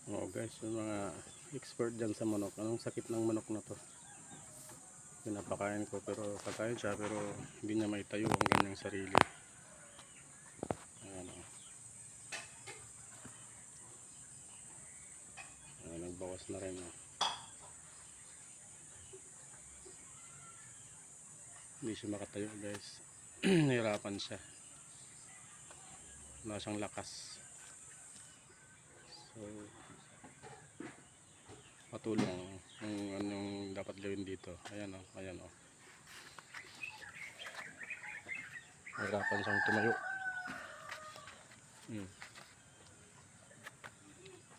Oh guys, yung mga expert dyan sa manok, anong sakit ng manok na to? Pinapakain ko pero kakain siya pero hindi niya maitayo ang kanyang sarili. Ayan o. Ayan, nagbawas na rin o. Hindi siya makatayo guys. Nahirapan siya. Wala siyang lakas. So patulong kung anong dapat gawin dito. Ayan o, ayan o. Nahirapan siyang tumayo.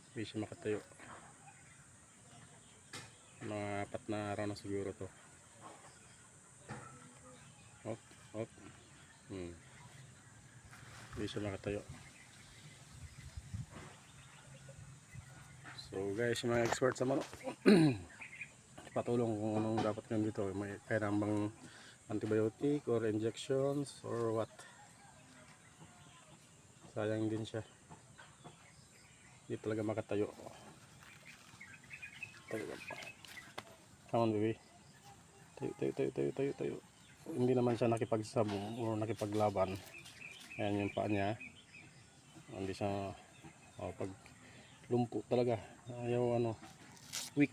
Hindi siya makatayo. Mga 4 na araw na siguro to. Op, op. Hindi siya makatayo. So guys, yung mga expert sa manok patulong kung anong dapat gawin dito. May kailangan bang antibiotic or injections or what. Sayang din siya. Hindi talaga makatayo. Tayo. Come on baby. Tayo. Hindi naman siya nakipagsabong o nakipaglaban. Ayan yung paa niya. Hindi siya pag lumpo talaga. Ayaw weak.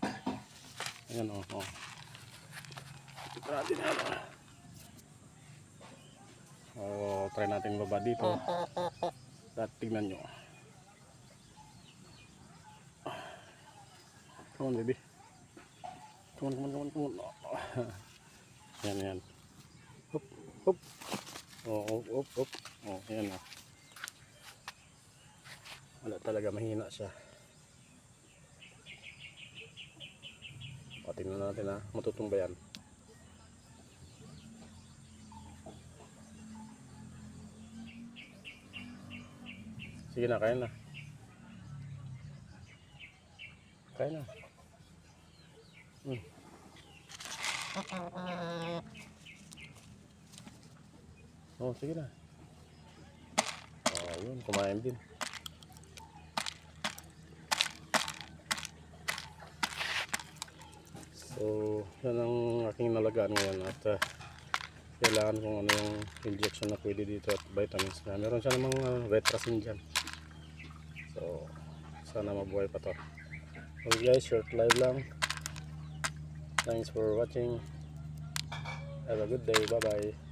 Ayan o. Ito natin try natin baba dito. At tignan nyo. Come on baby. Come on. Yan. Hop. Hop. Ayan o. Wala talaga, mahina siya. Tingnan natin matutong ba yan. Sige na, kaya na. Sige na. Yun, kumain din. So, yan ang aking nalagaan ngayon at kailangan kung ano yung injection na pwede dito at vitamins na. Meron siya namang Vetrasin dyan. So, sana mabuhay pa to. Okay guys, short live lang. Thanks for watching. Have a good day. Bye bye.